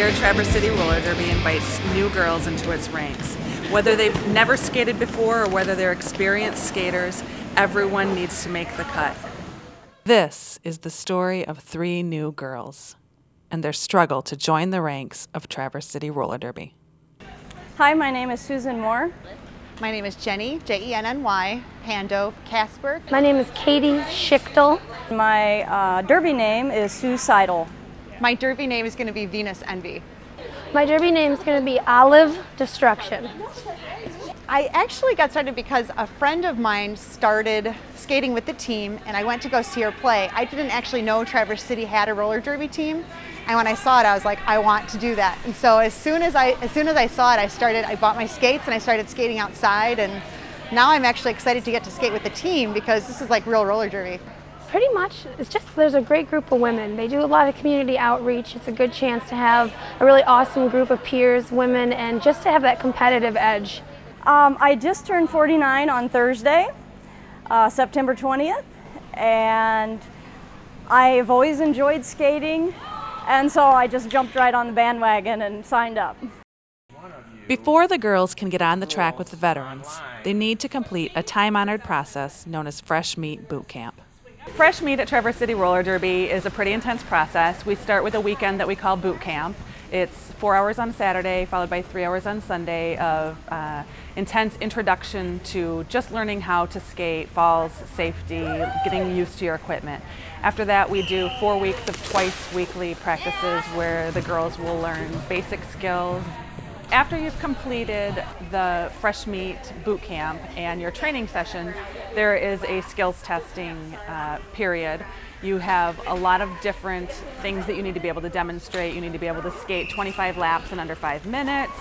year, Traverse City Roller Derby invites new girls into its ranks. Whether they've never skated before or whether they're experienced skaters, everyone needs to make the cut. This is the story of 3 new girls and their struggle to join the ranks of Traverse City Roller Derby. Hi, my name is Susan Moore. My name is Jenny, Jenny, Pando, Casper. My name is Katie Schichtel. My derby name is Suicidal. My derby name is going to be Venus Envy. My derby name is going to be Olive Destruction. I actually got started because a friend of mine started skating with the team and I went to go see her play. I didn't actually know Traverse City had a roller derby team, and when I saw it I was like, I want to do that. And so as soon as I saw it, I bought my skates and I started skating outside, and now I'm actually excited to get to skate with the team because this is like real roller derby. Pretty much, it's just there's a great group of women. They do a lot of community outreach. It's a good chance to have a really awesome group of peers, women, and just to have that competitive edge. I just turned 49 on Thursday, September 20th, and I've always enjoyed skating, and so I just jumped right on the bandwagon and signed up. Before the girls can get on the track with the veterans, they need to complete a time-honored process known as Fresh Meat Boot Camp. Fresh Meat at Traverse City Roller Derby is a pretty intense process. We start with a weekend that we call boot camp. It's 4 hours on Saturday, followed by 3 hours on Sunday of intense introduction to just learning how to skate, falls, safety, getting used to your equipment. After that, we do 4 weeks of twice weekly practices where the girls will learn basic skills. After you've completed the Fresh Meat boot camp and your training sessions, there is a skills testing period. You have a lot of different things that you need to be able to demonstrate. You need to be able to skate 25 laps in under 5 minutes.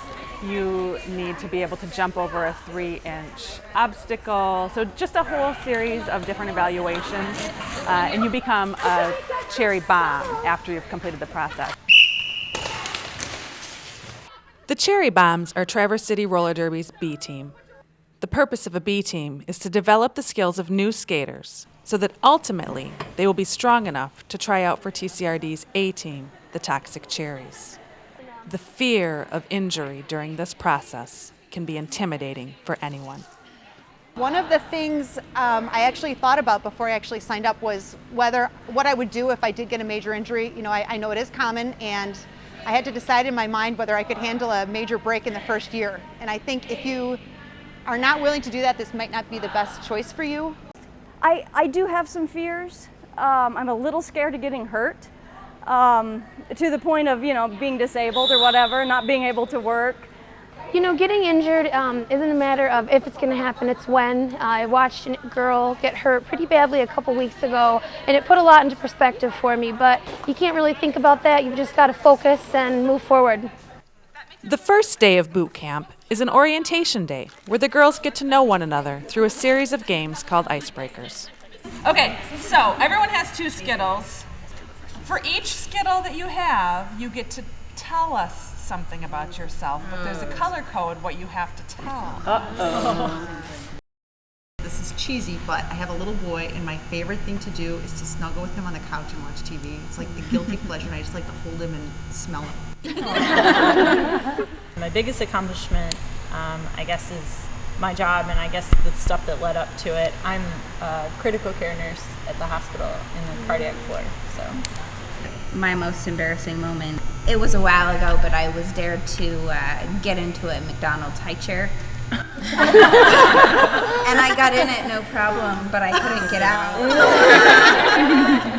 You need to be able to jump over a 3-inch obstacle. So just a whole series of different evaluations. And you become a cherry bomb after you've completed the process. The Cherry Bombs are Traverse City Roller Derby's B team. The purpose of a B team is to develop the skills of new skaters so that ultimately they will be strong enough to try out for TCRD's A team, the Toxic Cherries. The fear of injury during this process can be intimidating for anyone. One of the things I actually thought about before I actually signed up was what I would do if I did get a major injury. You know, I know it is common, and I had to decide in my mind whether I could handle a major break in the first year. And I think if you are not willing to do that, this might not be the best choice for you. I do have some fears. I'm a little scared of getting hurt, to the point of, being disabled or whatever, not being able to work. You know, getting injured isn't a matter of if it's going to happen, it's when. I watched a girl get hurt pretty badly a couple weeks ago, and it put a lot into perspective for me, but you can't really think about that. You've just got to focus and move forward. The first day of boot camp is an orientation day where the girls get to know one another through a series of games called icebreakers. Okay, so everyone has 2 Skittles. For each Skittle that you have, you get to tell us something about yourself, but there's a color code what you have to tell. This is cheesy, but I have a little boy, and my favorite thing to do is to snuggle with him on the couch and watch TV. It's like the guilty pleasure, and I just like to hold him and smell him. My biggest accomplishment, I guess, is my job, and I guess the stuff that led up to it. I'm a critical care nurse at the hospital in the cardiac floor, so. My most embarrassing moment, it was a while ago, but I was dared to get into a McDonald's high chair. And I got in it no problem, but I couldn't get out.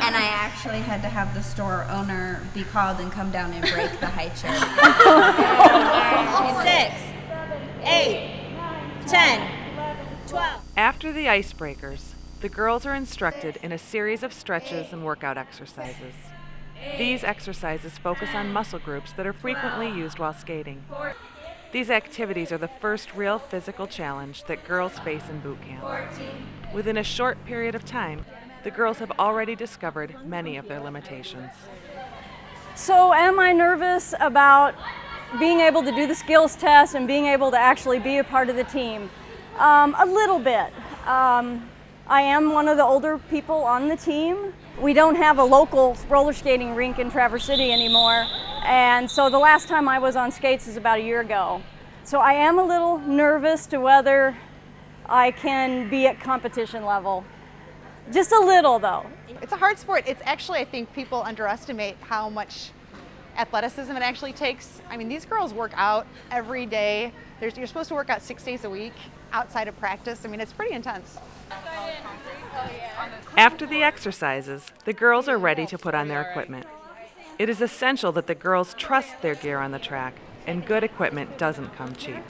And I actually had to have the store owner be called and come down and break the high chair. 6, 8, 10, 12. After the icebreakers, the girls are instructed in a series of stretches and workout exercises. These exercises focus on muscle groups that are frequently used while skating. These activities are the first real physical challenge that girls face in boot camp. Within a short period of time, the girls have already discovered many of their limitations. So am I nervous about being able to do the skills test and being able to actually be a part of the team? A little bit. I am one of the older people on the team. We don't have a local roller skating rink in Traverse City anymore, and so the last time I was on skates is about a year ago. So I am a little nervous to whether I can be at competition level. Just a little though. It's a hard sport. It's actually, I think people underestimate how much athleticism it actually takes. I mean, these girls work out every day. You're supposed to work out 6 days a week outside of practice. I mean, it's pretty intense. After the exercises, the girls are ready to put on their equipment. It is essential that the girls trust their gear on the track, and good equipment doesn't come cheap.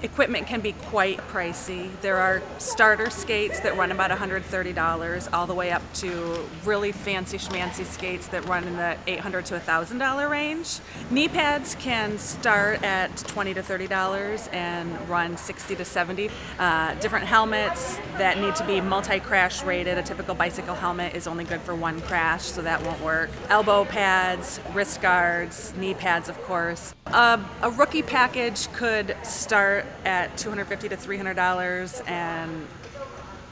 Equipment can be quite pricey. There are starter skates that run about $130 all the way up to really fancy schmancy skates that run in the $800 to $1,000 range. Knee pads can start at $20 to $30 and run $60 to $70. Different helmets that need to be multi-crash rated. A typical bicycle helmet is only good for one crash, so that won't work. Elbow pads, wrist guards, knee pads, of course. A rookie package could start at $250 to $300 and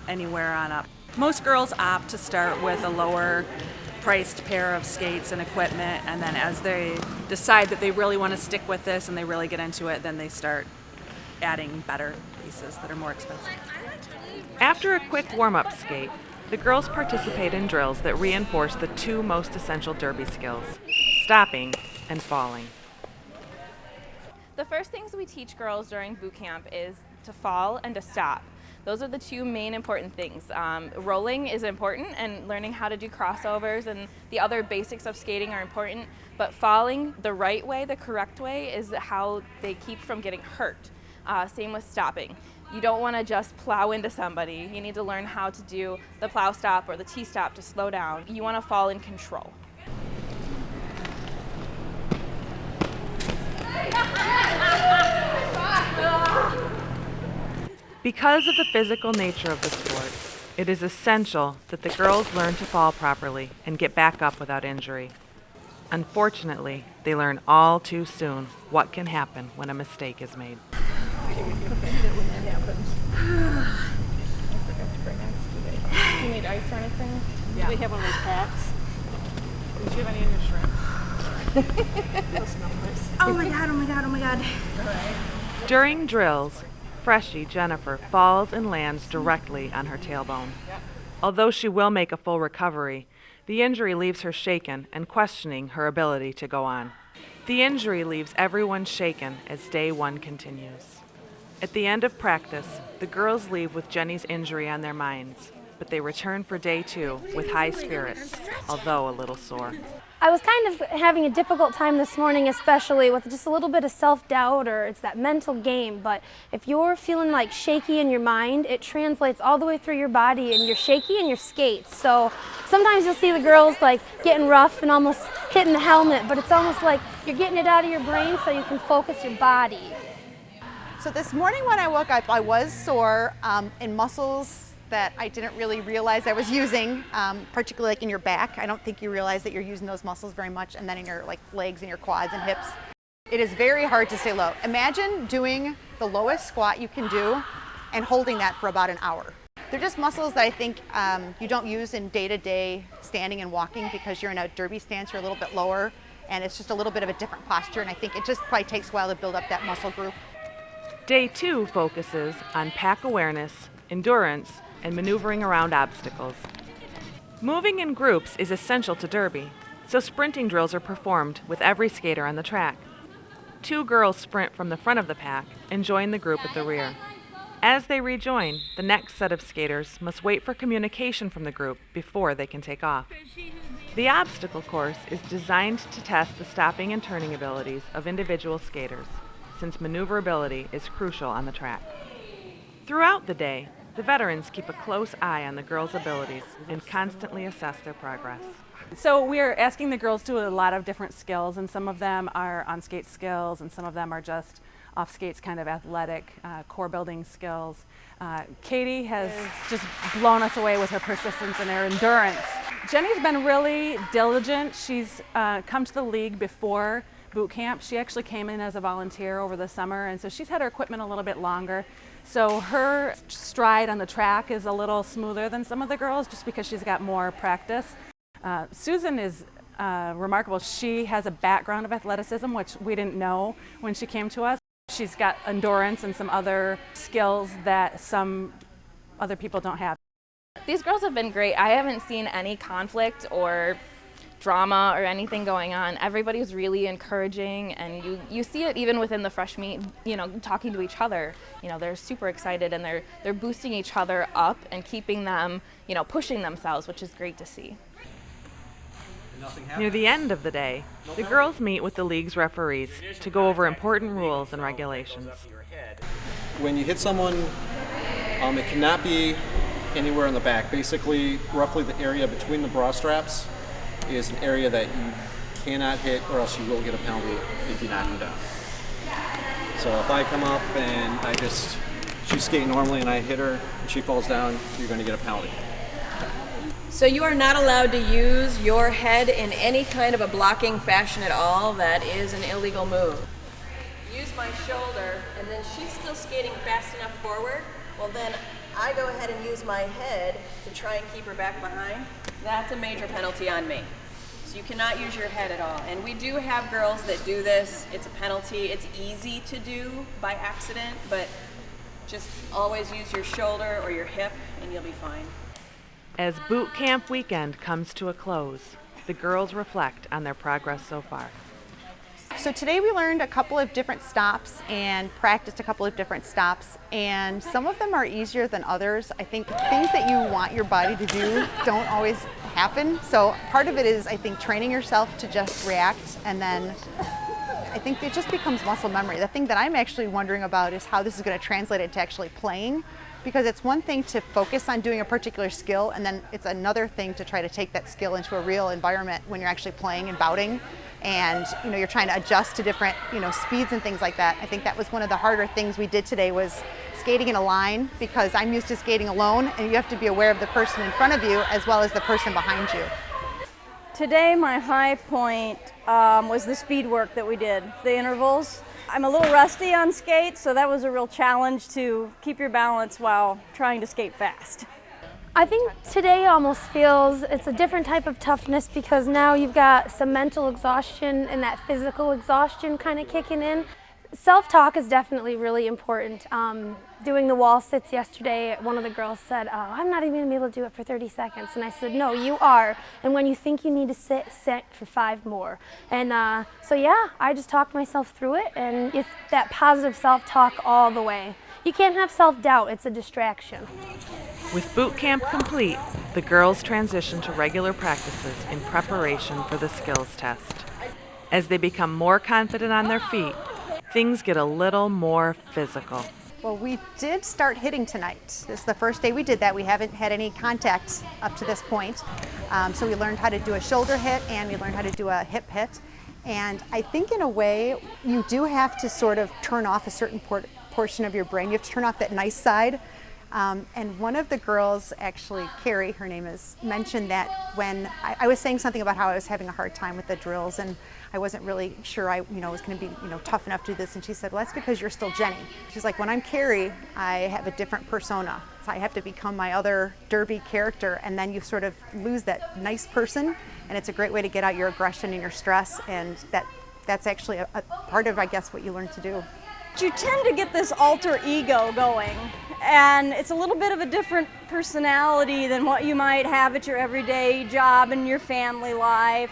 anywhere on up. Most girls opt to start with a lower priced pair of skates and equipment, and then as they decide that they really want to stick with this and they really get into it, then they start adding better pieces that are more expensive. After a quick warm-up skate, the girls participate in drills that reinforce the two most essential derby skills, stopping and falling. The first things we teach girls during boot camp is to fall and to stop. Those are the two main important things. Rolling is important, and learning how to do crossovers and the other basics of skating are important, but falling the right way, the correct way, is how they keep from getting hurt. Same with stopping. You don't want to just plow into somebody. You need to learn how to do the plow stop or the T-stop to slow down. You want to fall in control. Because of the physical nature of the sport, it is essential that the girls learn to fall properly and get back up without injury. Unfortunately, they learn all too soon what can happen when a mistake is made. Do you need ice or anything? Do we have one of those packs? Do you have any in your shrimp? Oh my god, oh my god, oh my god. During drills, Freshie Jennifer falls and lands directly on her tailbone. Although she will make a full recovery, the injury leaves her shaken and questioning her ability to go on. The injury leaves everyone shaken as day one continues. At the end of practice, the girls leave with Jenny's injury on their minds, but they return for day two with high spirits, although a little sore. I was kind of having a difficult time this morning, especially with just a little bit of self-doubt, or it's that mental game. But if you're feeling like shaky in your mind, it translates all the way through your body, and you're shaky in your skates. So sometimes you'll see the girls like getting rough and almost hitting the helmet, but it's almost like you're getting it out of your brain so you can focus your body. So this morning when I woke up, I was sore in muscles that I didn't really realize I was using, particularly like in your back. I don't think you realize that you're using those muscles very much, and then in your legs and your quads and hips. It is very hard to stay low. Imagine doing the lowest squat you can do and holding that for about an hour. They're just muscles that I think you don't use in day-to-day standing and walking because you're in a derby stance, you're a little bit lower, and it's just a little bit of a different posture, and I think it just probably takes a while to build up that muscle group. Day two focuses on pack awareness, endurance, and maneuvering around obstacles. Moving in groups is essential to derby, so sprinting drills are performed with every skater on the track. Two girls sprint from the front of the pack and join the group at the rear. As they rejoin, the next set of skaters must wait for communication from the group before they can take off. The obstacle course is designed to test the stopping and turning abilities of individual skaters, since maneuverability is crucial on the track. Throughout the day, the veterans keep a close eye on the girls' abilities and constantly assess their progress. So we're asking the girls to do a lot of different skills, and some of them are on-skate skills, and some of them are just off-skates, kind of athletic, core building skills. Katie has just blown us away with her persistence and her endurance. Jenny's been really diligent. She's come to the league before boot camp. She actually came in as a volunteer over the summer, and so she's had her equipment a little bit longer. So her stride on the track is a little smoother than some of the girls just because she's got more practice. Susan is remarkable. She has a background of athleticism, which we didn't know when she came to us. She's got endurance and some other skills that some other people don't have. These girls have been great. I haven't seen any conflict or drama or anything going on. Everybody's really encouraging, and you see it even within the fresh meat, talking to each other. They're super excited, and they're boosting each other up and keeping them, pushing themselves, which is great to see. Near the end of the day, the girls meet with the league's referees to go over important rules and regulations. When you hit someone, it cannot be anywhere in the back. Basically, roughly the area between the bra straps is an area that you cannot hit, or else you will get a penalty if you knock them down. So if I come up and she's skating normally and I hit her and she falls down, you're going to get a penalty. So you are not allowed to use your head in any kind of a blocking fashion at all. That is an illegal move. Use my shoulder, and then she's still skating fast enough forward. Well, then I go ahead and use my head to try and keep her back behind. That's a major penalty on me. So you cannot use your head at all. And we do have girls that do this. It's a penalty. It's easy to do by accident, but just always use your shoulder or your hip and you'll be fine. As boot camp weekend comes to a close, the girls reflect on their progress so far. So today we learned a couple of different stops and practiced a couple of different stops, and some of them are easier than others. I think things that you want your body to do don't always happen. So part of it is, I think, training yourself to just react, and then I think it just becomes muscle memory. The thing that I'm actually wondering about is how this is going to translate into actually playing, because it's one thing to focus on doing a particular skill, and then it's another thing to try to take that skill into a real environment when you're actually playing and bouting. And you're trying to adjust to different speeds and things like that. I think that was one of the harder things we did today, was skating in a line, because I'm used to skating alone, and you have to be aware of the person in front of you as well as the person behind you. Today my high point was the speed work that we did, the intervals. I'm a little rusty on skates, so that was a real challenge to keep your balance while trying to skate fast. I think today almost feels it's a different type of toughness, because now you've got some mental exhaustion and that physical exhaustion kind of kicking in. Self-talk is definitely really important. Doing the wall sits yesterday, one of the girls said, "Oh, I'm not even going to be able to do it for 30 seconds. And I said, "No, you are. And when you think you need to sit for 5 more. And so yeah, I just talked myself through it, and it's that positive self-talk all the way. You can't have self-doubt, it's a distraction. With boot camp complete, the girls transition to regular practices in preparation for the skills test. As they become more confident on their feet, things get a little more physical. Well, we did start hitting tonight. This is the first day we did that. We haven't had any contact up to this point. So we learned how to do a shoulder hit, and we learned how to do a hip hit. And I think in a way, you do have to sort of turn off a certain portion of your brain. You have to turn off that nice side. And one of the girls, actually, Carrie, her name is, mentioned that when I was saying something about how I was having a hard time with the drills, and I wasn't really sure I was going to be tough enough to do this, and she said, "Well, that's because you're still Jenny." She's like, "When I'm Carrie, I have a different persona. So I have to become my other derby character, and then you sort of lose that nice person, and it's a great way to get out your aggression and your stress, and that's actually a part of, I guess, what you learn to do." You tend to get this alter ego going, and it's a little bit of a different personality than what you might have at your everyday job and your family life.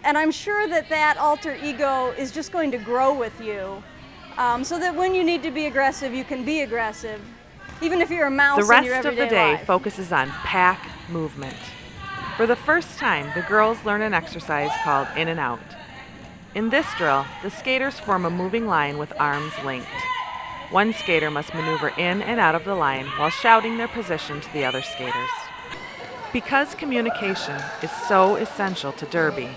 And I'm sure that alter ego is just going to grow with you, so that when you need to be aggressive, you can be aggressive, even if you're a mouse in your everyday life. The rest of the day focuses on pack movement. For the first time, the girls learn an exercise called in and out. In this drill, the skaters form a moving line with arms linked. One skater must maneuver in and out of the line while shouting their position to the other skaters. Because communication is so essential to derby,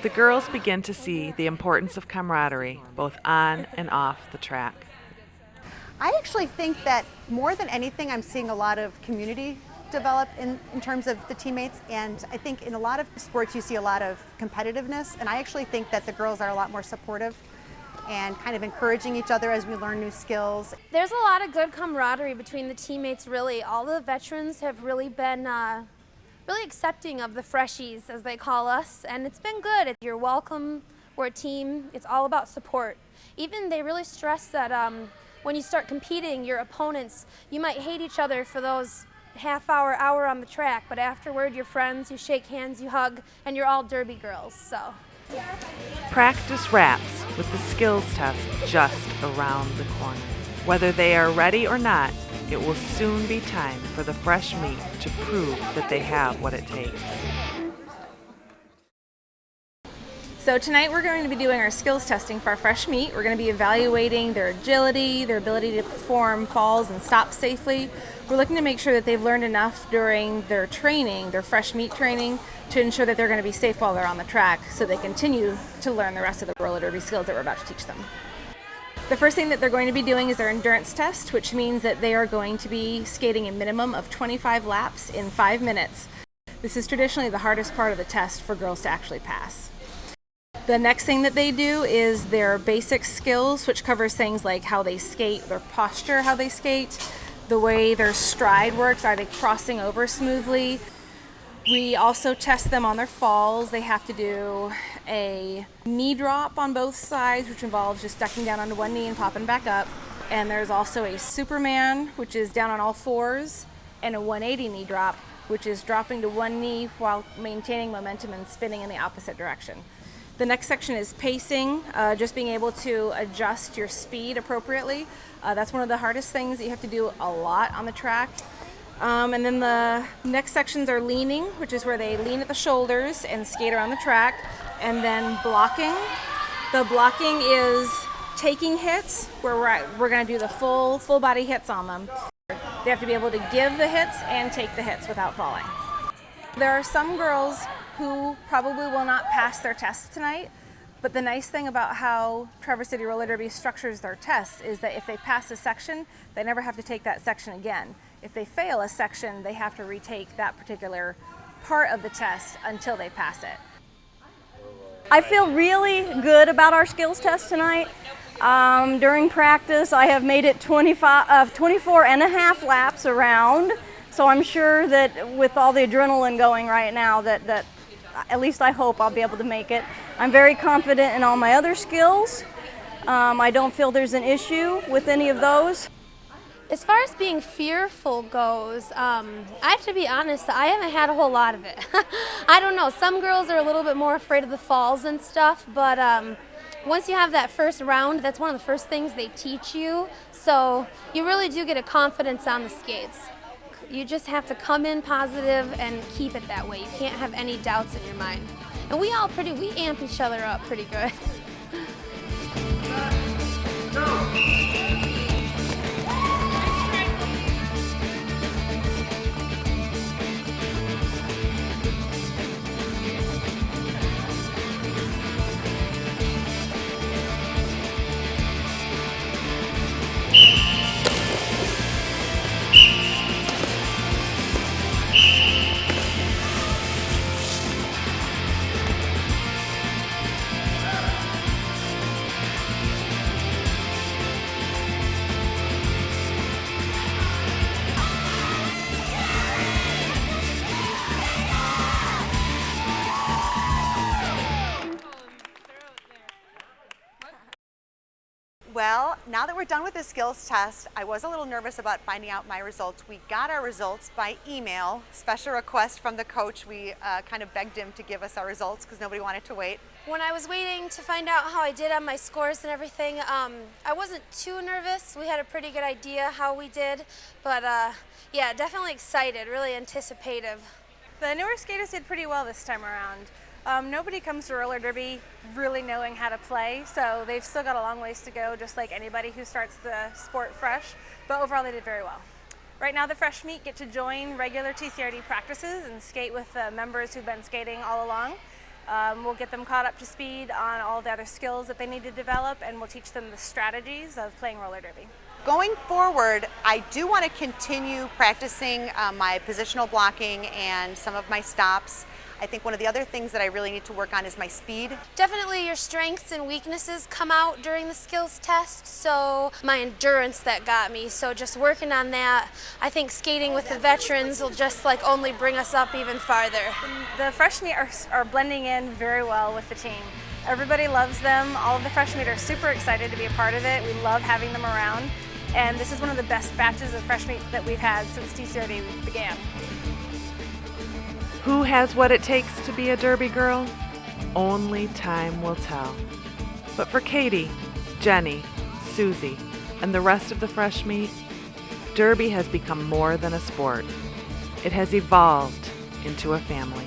the girls begin to see the importance of camaraderie, both on and off the track. I actually think that more than anything, I'm seeing a lot of community develop in terms of the teammates, and I think in a lot of sports you see a lot of competitiveness, and I actually think that the girls are a lot more supportive and kind of encouraging each other as we learn new skills. There's a lot of good camaraderie between the teammates, really. All the veterans have really been really accepting of the freshies, as they call us, and it's been good. You're welcome, we're a team, it's all about support. Even they really stress that when you start competing, your opponents, you might hate each other for those hour on the track, but afterward you're friends, you shake hands, you hug, and you're all derby girls, so. Practice wraps with the skills test just around the corner. Whether they are ready or not, it will soon be time for the fresh meat to prove that they have what it takes. So tonight we're going to be doing our skills testing for our fresh meat. We're going to be evaluating their agility, their ability to perform falls and stops safely. We're looking to make sure that they've learned enough during their training, their fresh meat training, to ensure that they're going to be safe while they're on the track so they continue to learn the rest of the roller derby skills that we're about to teach them. The first thing that they're going to be doing is their endurance test, which means that they are going to be skating a minimum of 25 laps in 5 minutes. This is traditionally the hardest part of the test for girls to actually pass. The next thing that they do is their basic skills, which covers things like how they skate, their posture, how they skate, the way their stride works, are they crossing over smoothly. We also test them on their falls. They have to do a knee drop on both sides, which involves just ducking down onto one knee and popping back up. And there's also a Superman, which is down on all fours, and a 180 knee drop, which is dropping to one knee while maintaining momentum and spinning in the opposite direction. The next section is pacing, just being able to adjust your speed appropriately. That's one of the hardest things that you have to do a lot on the track. And then the next sections are leaning, which is where they lean at the shoulders and skate around the track. And then blocking. The blocking is taking hits, where we're going to do the full body hits on them. They have to be able to give the hits and take the hits without falling. There are some girls who probably will not pass their tests tonight, but the nice thing about how Traverse City Roller Derby structures their tests is that if they pass a section, they never have to take that section again. If they fail a section, they have to retake that particular part of the test until they pass it. I feel really good about our skills test tonight. During practice, I have made it 24 and a half laps around, so I'm sure that with all the adrenaline going right now that at least I hope I'll be able to make it. I'm very confident in all my other skills. I don't feel there's an issue with any of those. As far as being fearful goes, I have to be honest, I haven't had a whole lot of it. I don't know, some girls are a little bit more afraid of the falls and stuff, but once you have that first round, that's one of the first things they teach you, so you really do get a confidence on the skates. You just have to come in positive and keep it that way. You can't have any doubts in your mind. And we amp each other up pretty good. Well, now that we're done with the skills test, I was a little nervous about finding out my results. We got our results by email, special request from the coach. We kind of begged him to give us our results because nobody wanted to wait. When I was waiting to find out how I did on my scores and everything, I wasn't too nervous. We had a pretty good idea how we did, but yeah, definitely excited, really anticipative. The newer skaters did pretty well this time around. Nobody comes to roller derby really knowing how to play, so they've still got a long ways to go, just like anybody who starts the sport fresh, but overall they did very well. Right now the fresh meat get to join regular TCRD practices and skate with the members who've been skating all along. We'll get them caught up to speed on all the other skills that they need to develop, and we'll teach them the strategies of playing roller derby. Going forward, I do want to continue practicing my positional blocking and some of my stops. I think one of the other things that I really need to work on is my speed. Definitely your strengths and weaknesses come out during the skills test, so my endurance that got me, so just working on that. I think skating with the veterans will just like only bring us up even farther. The fresh meat are blending in very well with the team. Everybody loves them. All of the fresh meat are super excited to be a part of it. We love having them around, and this is one of the best batches of fresh meat that we've had since TCRD began. Who has what it takes to be a Derby girl? Only time will tell. But for Katie, Jenny, Susie, and the rest of the fresh meat, Derby has become more than a sport. It has evolved into a family.